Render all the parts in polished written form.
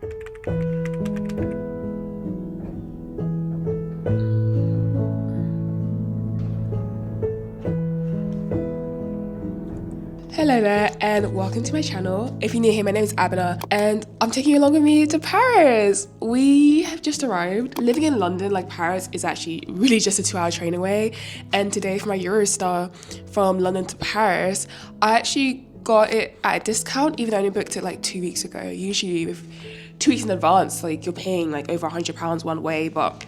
Hello there and welcome to my channel. If you're new here, my name is Abena and I'm taking you along with me to Paris. We have just arrived. Living in London, like Paris, is actually really just a 2-hour train away. And today for my Eurostar from London to Paris, I actually got it at a discount even though I only booked it like 2 weeks ago. Usually with 2 weeks in advance, like you're paying like over £100 one way, but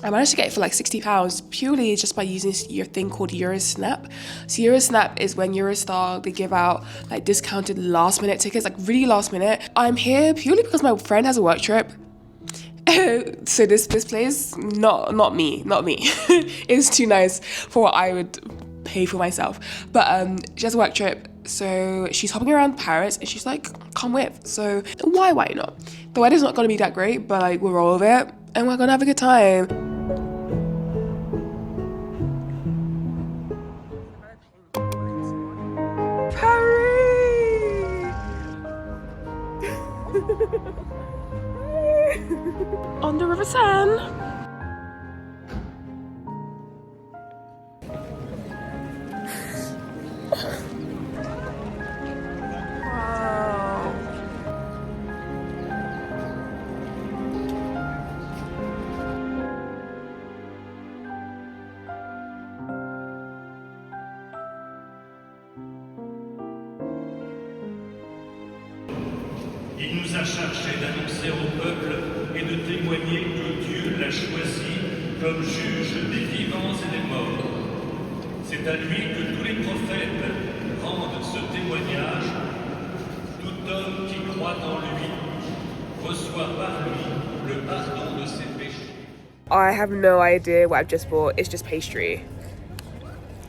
I managed to get it for like £60 purely just by using your thing called Eurosnap. So Eurosnap is when Eurostar, they give out like discounted last minute tickets, like really last minute. I'm here purely because my friend has a work trip. So this place, not me. It's too nice for what I would pay for myself. But she has a work trip, so she's hopping around Paris and she's like, come with. So why not? The weather's not gonna be that great, but like we'll roll with it and we're gonna have a good time. On the River Seine. Wow. Il nous a chargé d'annoncer au peuple et de témoigner que Dieu l'a choisi comme juge des vivants et des morts. C'est à lui que tous les prophètes rendent ce témoignage. Tout homme qui croit en lui reçoit par lui le pardon de ses péchés. I have no idea what I've just bought. It's just pastry.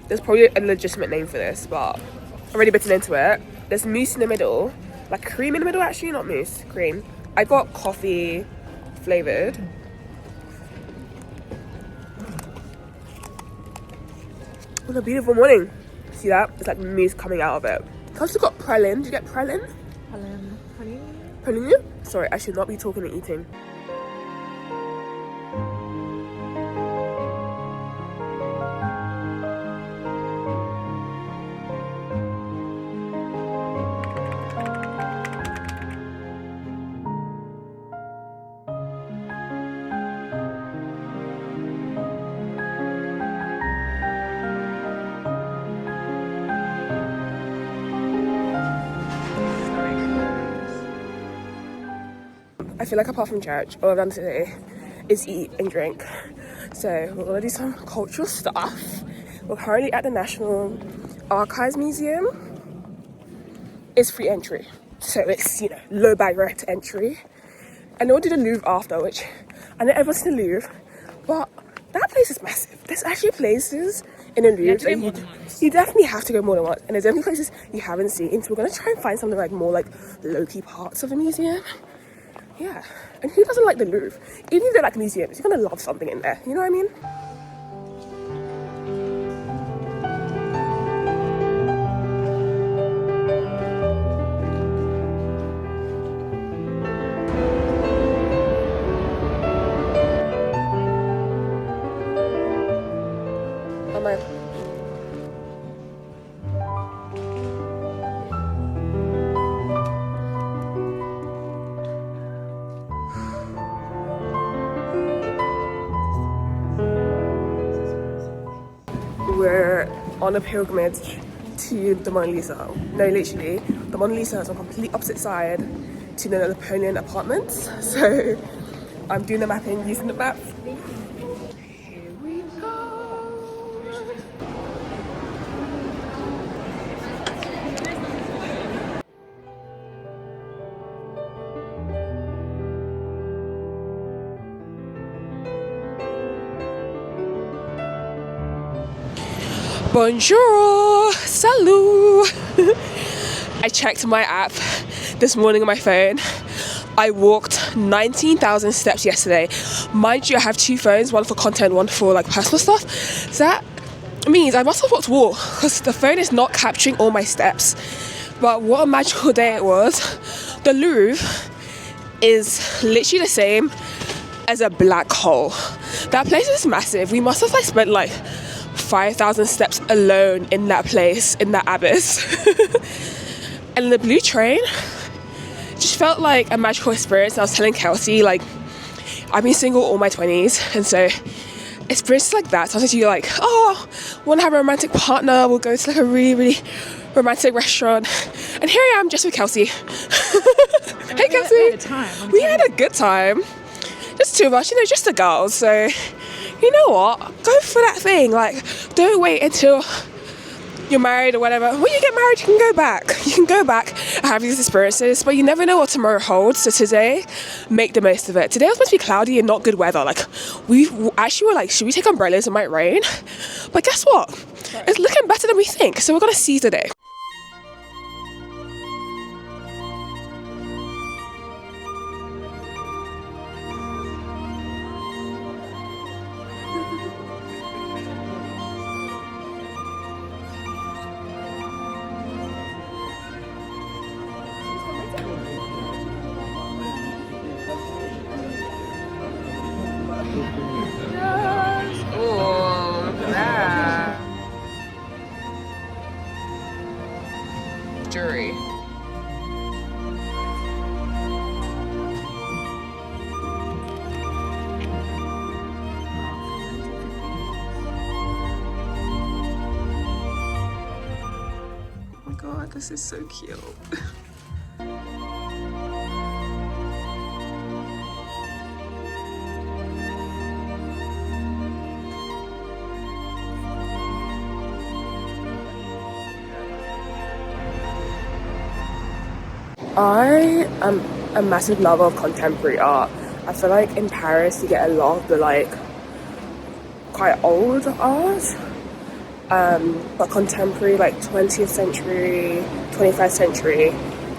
There's probably a legitimate name for this, but I'm already bitten into it. There's mousse in the middle. Like cream in the middle, actually, not mousse, cream. I got coffee flavoured. What a beautiful morning. See that? It's like mousse coming out of it. I also got praline. Did you get praline? Praline. Praline? Sorry, I should not be talking and eating. I feel like apart from church, all I've done today is eat and drink. So we're gonna do some cultural stuff. We're currently at the National Archives Museum. It's free entry, so it's, you know, low barrier to entry. And we'll do the Louvre after, which I know everyone's in the Louvre, but that place is massive. There's actually places in the Louvre that you definitely have to go more than once. And there's definitely places you haven't seen. So we're gonna try and find something like more like low-key parts of the museum. Yeah, and who doesn't like the Louvre? Even if you don't like museums, you're gonna love something in there, you know what I mean? Oh my. We're on a pilgrimage to the Mona Lisa. No, literally, the Mona Lisa is on the complete opposite side to the Napoleon apartments. So I'm doing the mapping using the map. Here we go. Bonjour, salut. I checked my app this morning on my phone. I walked 19,000 steps yesterday. Mind you, I have two phones, one for content, one for like personal stuff. So that means I must have walked more because the phone is not capturing all my steps. But what a magical day it was. The Louvre is literally the same as a black hole. That place is massive. We must have like spent like 5,000 steps alone in that place, in that abyss. And the blue train just felt like a magical experience. I was telling Kelsey, like, I've been single all my 20s, and so experiences like that, sometimes you're like, oh, want to have a romantic partner, we'll go to like a really, really romantic restaurant, and here I am just with Kelsey. Hey Kelsey, we had a good time. Just two of us, just the girls. So you know what, go for that thing. Like, don't wait until you're married or whatever. When you get married, you can go back and have these experiences, but you never know what tomorrow holds. So today, make the most of it. Today was supposed to be cloudy and not good weather. Like, we actually were like, should we take umbrellas? It might rain. But guess what? It's looking better than we think. So we're gonna seize the day. Jury. Oh my god, this is so cute. I am a massive lover of contemporary art. I feel like in Paris you get a lot of the like quite old art, but contemporary, like 20th century, 21st century,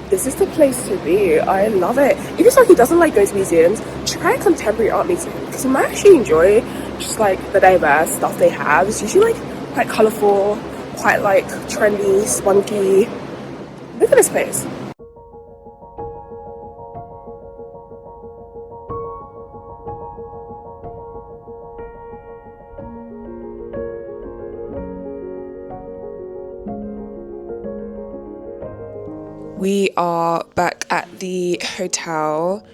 this is the place to be. I love it. If you're someone who doesn't like going to museums, try a contemporary art museum because you might actually enjoy just like the diverse stuff they have. It's usually like quite colourful, quite like trendy, spunky. Look at this place. We are back at the hotel.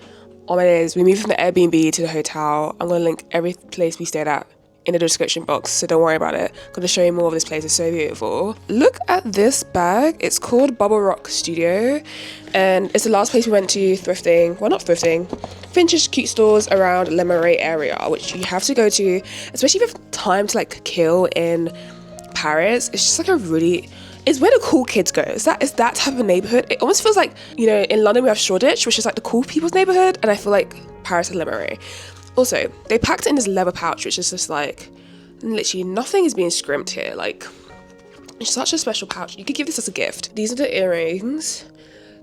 Oh my days, we moved from the Airbnb to the hotel. I'm gonna link every place we stayed at in the description box, so don't worry about it. I'm gonna show you more of this place. It's so beautiful. Look at this bag. It's called Bubble Rock Studio, and it's the last place we went to thrifting. Well, not thrifting, vintage cute stores around Le Marais area, which you have to go to, especially if you have time to like kill in Paris. It's just like a really, it's where the cool kids go. It's that type of neighborhood. It almost feels like, in London we have Shoreditch, which is like the cool people's neighborhood, and I feel like Paris is Le Marais. Also, they packed it in this leather pouch, which is just like, literally nothing is being scrimped here. Like, it's such a special pouch. You could give this as a gift. These are the earrings.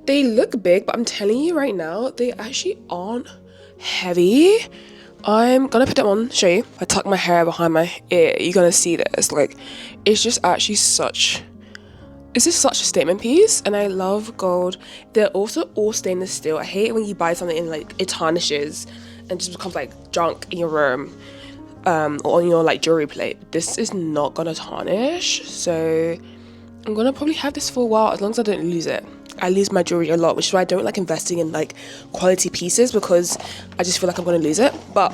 They look big, but I'm telling you right now, they actually aren't heavy. I'm gonna put them on, show you. I tuck my hair behind my ear, you're gonna see this. Like, it's just actually this is such a statement piece, and I love gold. They're also all stainless steel. I hate it when you buy something and like it tarnishes and just becomes like junk in your room, or on your like jewelry plate. This is not gonna tarnish, so I'm gonna probably have this for a while as long as I don't lose it. I lose my jewelry a lot, which is why I don't like investing in like quality pieces, because I just feel like I'm gonna lose it. But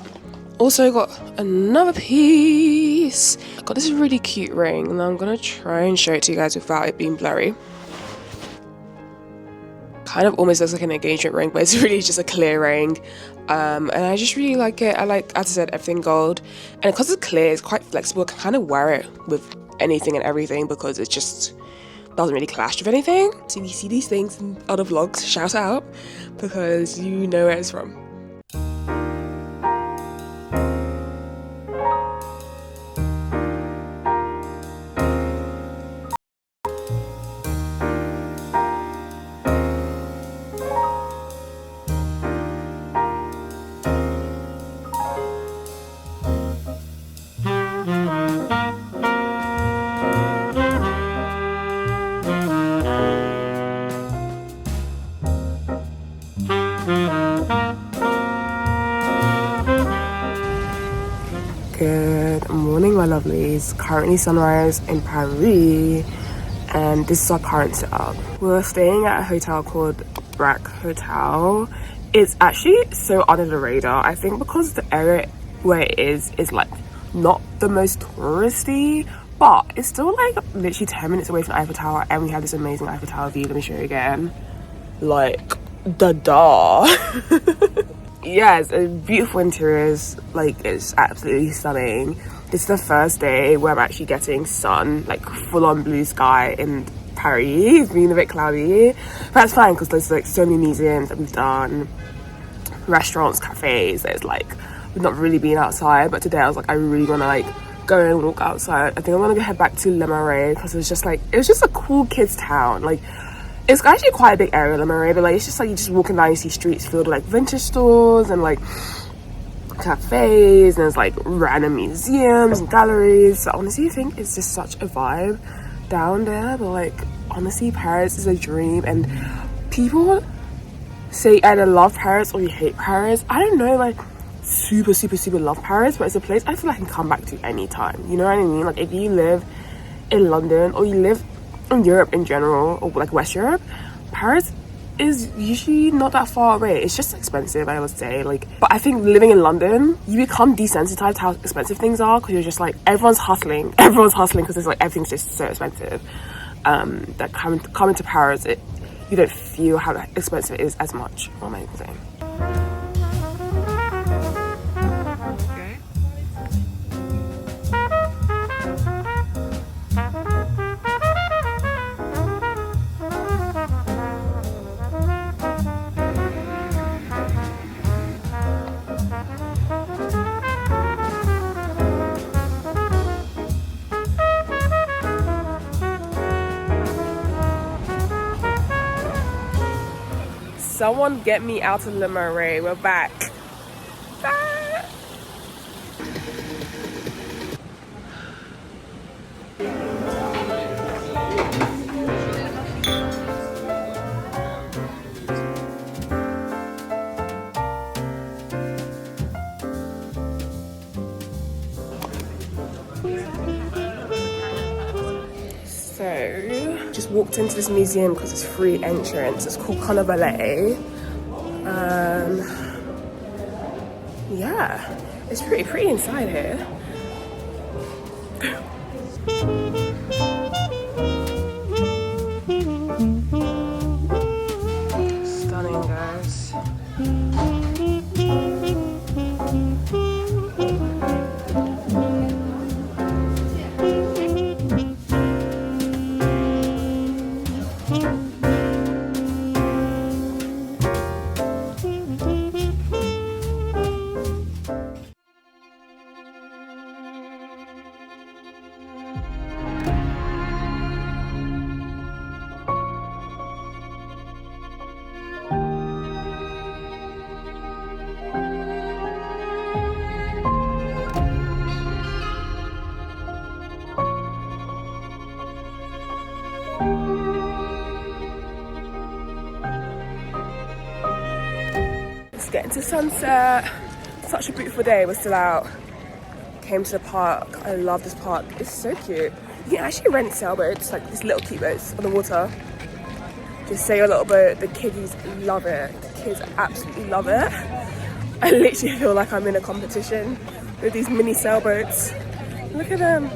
also got another piece. Got this really cute ring, and I'm gonna try and show it to you guys without it being blurry. Kind of almost looks like an engagement ring, but it's really just a clear ring. And I just really like it. I like, as I said, everything gold, and because it's clear, it's quite flexible. I can kind of wear it with anything and everything because it just doesn't really clash with anything. So if you see these things in other vlogs, shout out, because you know where it's from. morning, my lovelies. Currently sunrise in Paris, and this is our current setup. We're staying at a hotel called Brach Hotel. It's actually so under the radar. I think because the area where it is like not the most touristy, but it's still like literally 10 minutes away from the Eiffel Tower, and we have this amazing Eiffel Tower view. Let me show you again. Like, da-da. Yes, beautiful interiors, like it's absolutely stunning. This is the first day where I'm actually getting sun, like full-on blue sky in Paris. It's been a bit cloudy, but that's fine because there's like so many museums that we've done, restaurants, cafes. There's like, we've not really been outside, but today I was like, I really want to like go and walk outside. I think I'm gonna head back to Le Marais because it was just a cool kids town. Like, it's actually quite a big area, Le Marais, but like it's just like you just walking down, you see streets filled with like vintage stores and like cafes, and there's like random museums and galleries. So honestly, I think it's just such a vibe down there. But like honestly, Paris is a dream, and people say either love Paris or you hate Paris. I don't know, like super love Paris, but it's a place I feel like I can come back to anytime. You know what I mean? Like if you live in London or you live in Europe in general, or like West Europe, Paris is usually not that far away. It's just expensive, I would say. Like, but I think living in London, you become desensitized to how expensive things are, because you're just like, everyone's hustling because it's like everything's just so expensive. That coming to Paris, you don't feel how expensive it is as much. What am I saying? Someone get me out of Le Marais. We're back. Ah. So, just walked into this museum because it's free entrance. It's called Carnavalet. Yeah, it's pretty inside here. Stunning, guys. Getting to sunset. Such a beautiful day. We're still out. Came to the park. I love this park. It's so cute. You can actually rent sailboats, like these little cute boats on the water. Just sail a little boat. The kiddies love it. The kids absolutely love it. I literally feel like I'm in a competition with these mini sailboats. Look at them.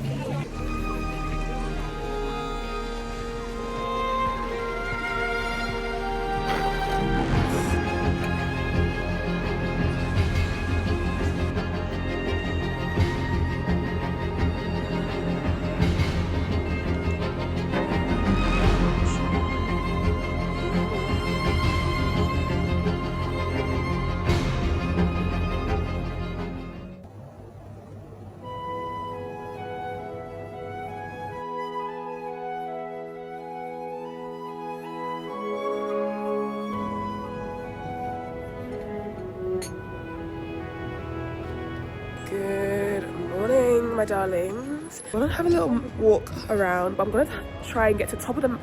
Good morning, my darlings. I'm gonna have a little walk around, but I'm gonna try and get to the top of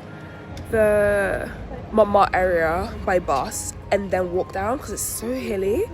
the Montmartre area by bus and then walk down because it's so hilly.